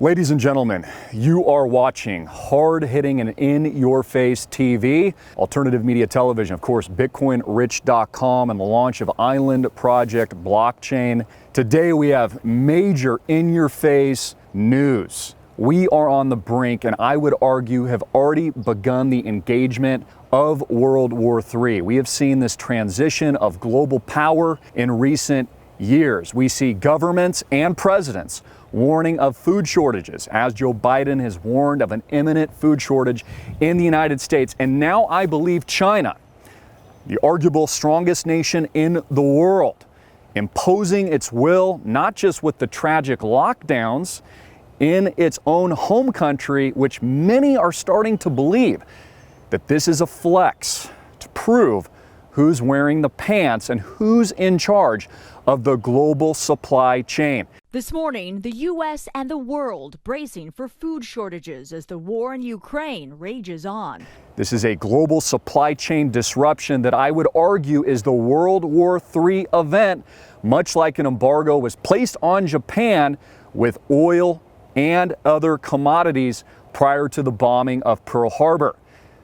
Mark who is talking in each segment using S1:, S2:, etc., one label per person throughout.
S1: Ladies and gentlemen, you are watching hard-hitting and in-your-face TV, alternative media television, of course, BitcoinRich.com and the launch of Island Project Blockchain. Today we have major in-your-face news. We are on the brink, and I would argue have already begun the engagement of World War III. We have seen this transition of global power in recent years. We see governments and presidents warning of food shortages, as Joe Biden has warned of an imminent food shortage in the United States. And now I believe China, the arguable strongest nation in the world, imposing its will, not just with the tragic lockdowns in its own home country, which many are starting to believe that this is a flex to prove who's wearing the pants and who's in charge of the global supply chain.
S2: This morning, the U.S. and the world bracing for food shortages as the war in Ukraine rages on.
S1: This is a global supply chain disruption that I would argue is the World War III event, much like an embargo was placed on Japan with oil and other commodities prior to the bombing of Pearl Harbor.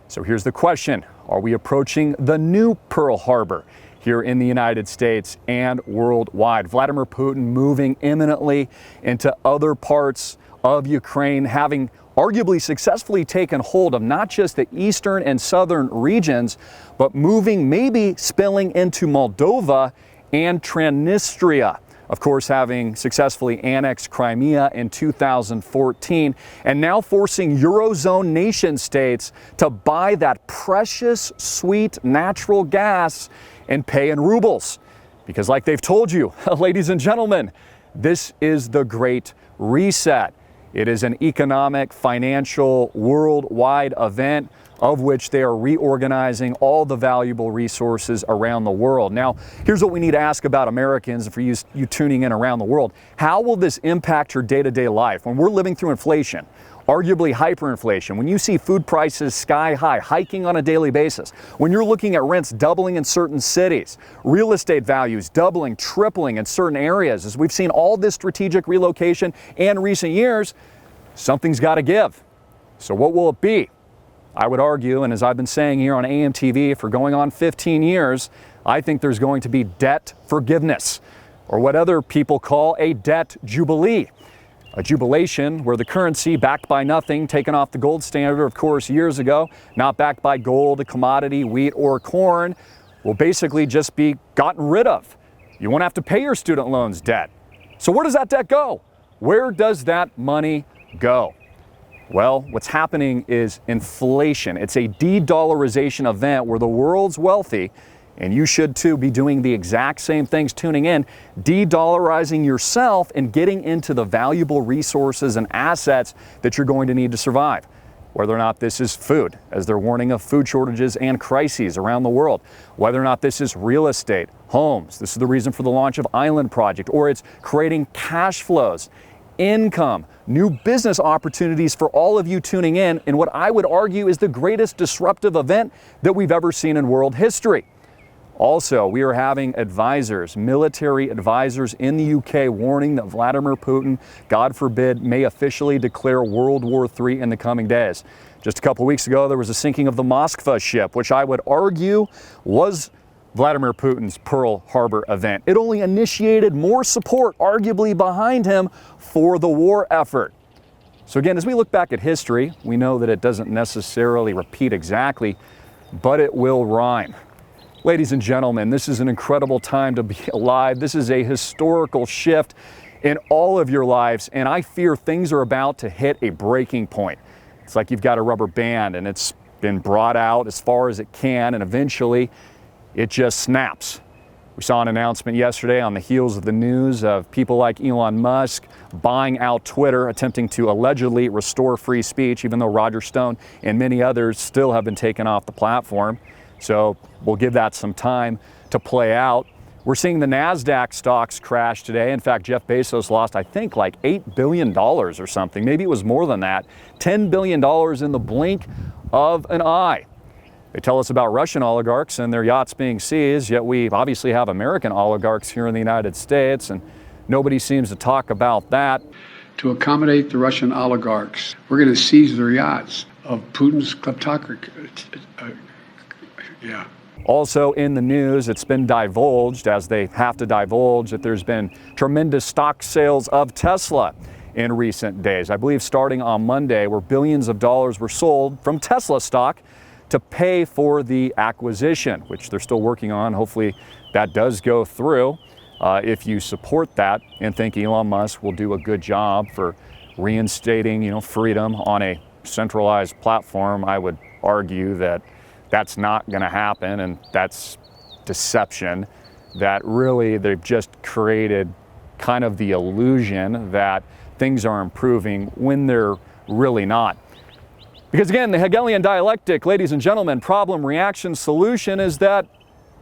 S1: So here's the question: are we approaching the new Pearl Harbor here in the United States and worldwide? Vladimir Putin moving imminently into other parts of Ukraine, having arguably successfully taken hold of not just the eastern and southern regions, but moving, maybe spilling into Moldova and Transnistria. Of course, having successfully annexed Crimea in 2014, and now forcing Eurozone nation states to buy that precious, sweet natural gas and pay in rubles. Because like they've told you, ladies and gentlemen, this is the Great Reset. It is an economic, financial, worldwide event of which they are reorganizing all the valuable resources around the world. Now, here's what we need to ask about Americans, and for you tuning in around the world. How will this impact your day-to-day life? When we're living through inflation, arguably hyperinflation, when you see food prices sky high, hiking on a daily basis, when you're looking at rents doubling in certain cities, real estate values doubling, tripling in certain areas, as we've seen all this strategic relocation in recent years, something's got to give. So what will it be? I would argue, and as I've been saying here on AMTV for going on 15 years, I think there's going to be debt forgiveness, or what other people call a debt jubilee. A jubilation where the currency backed by nothing, taken off the gold standard, of course, years ago, not backed by gold, a commodity, wheat, or corn, will basically just be gotten rid of. You won't have to pay your student loans debt. So where does that debt go? Where does that money go? Well, what's happening is inflation. It's a de-dollarization event where the world's wealthy, and you should too be doing the exact same things tuning in, de-dollarizing yourself and getting into the valuable resources and assets that you're going to need to survive. Whether or not this is food, as they're warning of food shortages and crises around the world. Whether or not this is real estate, homes. This is the reason for the launch of Island Project, or it's creating cash flows, income, new business opportunities for all of you tuning in what I would argue is the greatest disruptive event that we've ever seen in world history. Also, we are having advisors, military advisors in the UK warning that Vladimir Putin, God forbid, may officially declare World War III in the coming days. Just a couple weeks ago, there was a sinking of the Moskva ship, which I would argue was Vladimir Putin's Pearl Harbor event. It only initiated more support, arguably, behind him for the war effort. So again, as we look back at history, we know that it doesn't necessarily repeat exactly, but it will rhyme. Ladies and gentlemen, this is an incredible time to be alive. This is a historical shift in all of your lives, and I fear things are about to hit a breaking point. It's like you've got a rubber band and it's been brought out as far as it can, and eventually it just snaps. We saw an announcement yesterday on the heels of the news of people like Elon Musk buying out Twitter, attempting to allegedly restore free speech, even though Roger Stone and many others still have been taken off the platform. So we'll give that some time to play out. We're seeing the NASDAQ stocks crash today. In fact, Jeff Bezos lost, I think, like $8 billion or something. Maybe it was more than that. $10 billion in the blink of an eye. They tell us about Russian oligarchs and their yachts being seized, yet we obviously have American oligarchs here in the United States, and nobody seems to talk about that.
S3: to accommodate the Russian oligarchs. We're going to seize their yachts of Putin's kleptocracy.
S1: Also in the news, it's been divulged, as they have to divulge, that there's been tremendous stock sales of Tesla in recent days. I believe starting on Monday, where billions of dollars were sold from Tesla stock to pay for the acquisition, which they're still working on. Hopefully that does go through. If you support that and think Elon Musk will do a good job for reinstating, freedom on a centralized platform, I would argue that that's not going to happen, and that's deception. That really they've just created kind of the illusion that things are improving when they're really not. Because again, the Hegelian dialectic, ladies and gentlemen, problem, reaction, solution, is that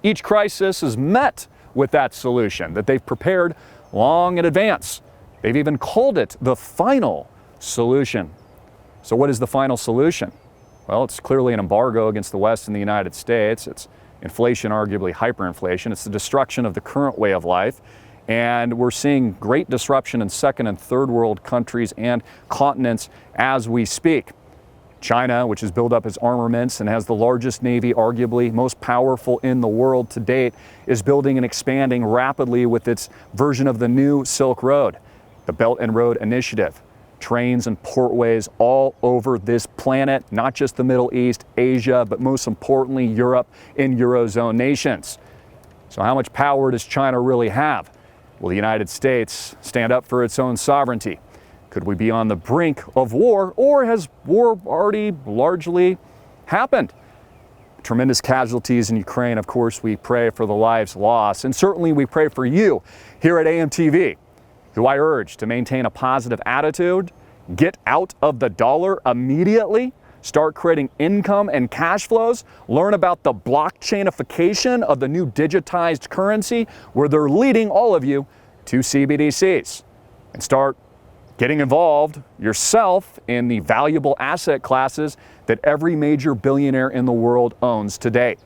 S1: each crisis is met with that solution that they've prepared long in advance. They've even called it the final solution. So what is the final solution? Well, it's clearly an embargo against the West and the United States. It's inflation, arguably hyperinflation. It's the destruction of the current way of life. And we're seeing great disruption in second and third world countries and continents as we speak. China, which has built up its armaments and has the largest navy, arguably most powerful in the world to date, is building and expanding rapidly with its version of the new Silk Road, the Belt and Road Initiative. Trains and portways all over this planet, not just the Middle East, Asia, but most importantly, Europe and Eurozone nations. So how much power does China really have? Will the United States stand up for its own sovereignty? Could we be on the brink of war, or has war already largely happened? Tremendous casualties in Ukraine. Of course, we pray for the lives lost, and certainly we pray for you here at AMTV, who I urge to maintain a positive attitude, get out of the dollar immediately, start creating income and cash flows, learn about the blockchainification of the new digitized currency, where they're leading all of you to CBDCs, and start getting involved yourself in the valuable asset classes that every major billionaire in the world owns today.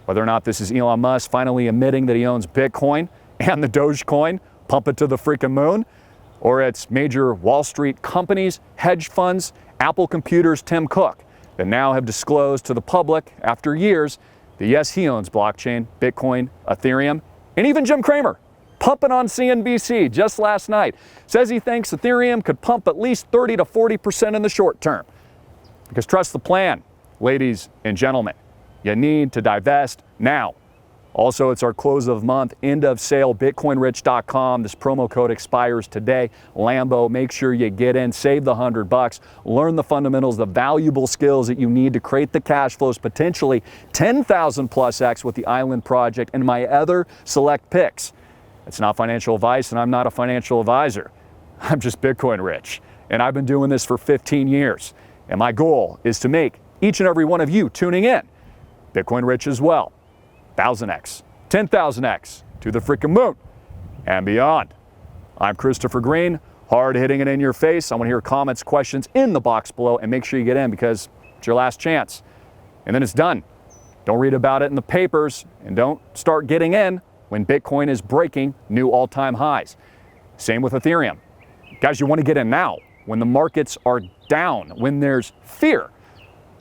S1: Whether or not this is Elon Musk finally admitting that he owns Bitcoin and the Dogecoin, pump it to the freaking moon, or it's major Wall Street companies, hedge funds, Apple Computers' Tim Cook, that now have disclosed to the public after years that yes, he owns blockchain, Bitcoin, Ethereum, and even Jim Cramer, pumping on CNBC just last night, says he thinks Ethereum could pump at least 30 to 40% in the short term. Because trust the plan, ladies and gentlemen. You need to divest now. Also, it's our close of month, end of sale, bitcoinrich.com. This promo code expires today. Lambo, make sure you get in, save the $100, learn the fundamentals, the valuable skills that you need to create the cash flows, potentially 10,000 plus X with the Island Project and my other select picks. It's not financial advice, and I'm not a financial advisor. I'm just Bitcoin rich, and I've been doing this for 15 years. And my goal is to make each and every one of you tuning in Bitcoin rich as well. 1,000x, 10,000x, to the freaking moon and beyond. I'm Christopher Greene, hard hitting it in your face. I want to hear comments, questions in the box below, and make sure you get in because it's your last chance. And then it's done. Don't read about it in the papers, and don't start getting in when Bitcoin is breaking new all-time highs. Same with Ethereum. Guys, you want to get in now when the markets are down, when there's fear.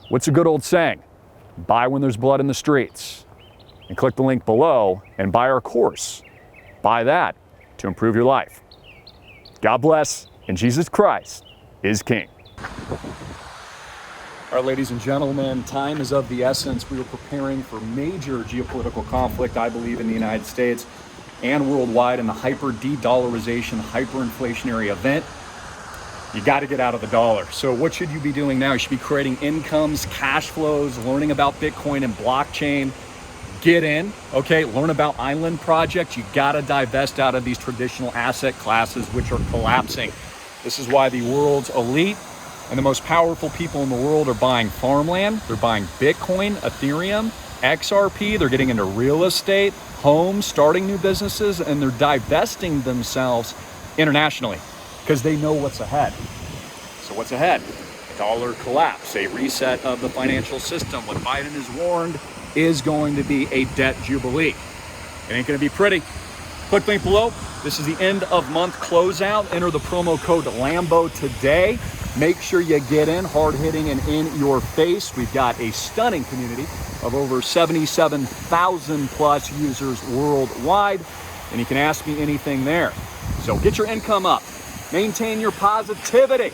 S1: What's a good old saying? Buy when there's blood in the streets. And click the link below and buy our course. Buy that to improve your life. God bless, and Jesus Christ is King. All right, ladies and gentlemen, time is of the essence. We are preparing for major geopolitical conflict, I believe, in the United States and worldwide in the hyper-de-dollarization, hyperinflationary event. You got to get out of the dollar. So what should you be doing now? You should be creating incomes, cash flows, learning about Bitcoin and blockchain. Get in, okay? Learn about Island Project. You got to divest out of these traditional asset classes which are collapsing. This is why the world's elite and the most powerful people in the world are buying farmland. They're buying Bitcoin, Ethereum, XRP. They're getting into real estate, homes, starting new businesses, and they're divesting themselves internationally because they know what's ahead. So what's ahead? Dollar collapse, a reset of the financial system. What Biden has warned is going to be a debt jubilee. It ain't going to be pretty. Click link below. This is the end of month closeout. Enter the promo code LAMBO today. Make sure you get in, hard hitting and in your face. We've got a stunning community of over 77,000 plus users worldwide, and you can ask me anything there. So get your income up, maintain your positivity.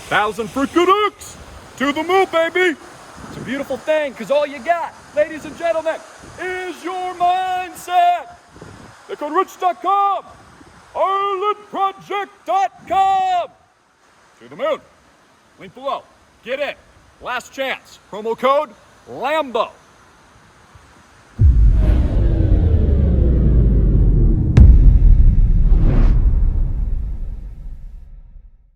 S1: 1,000 freaking X to the moon, baby. It's a beautiful thing, because all you got, ladies and gentlemen, is your mindset. EcoRich.com, IrelandProject.com. To the moon. Link below. Get in. Last chance. Promo code LAMBO.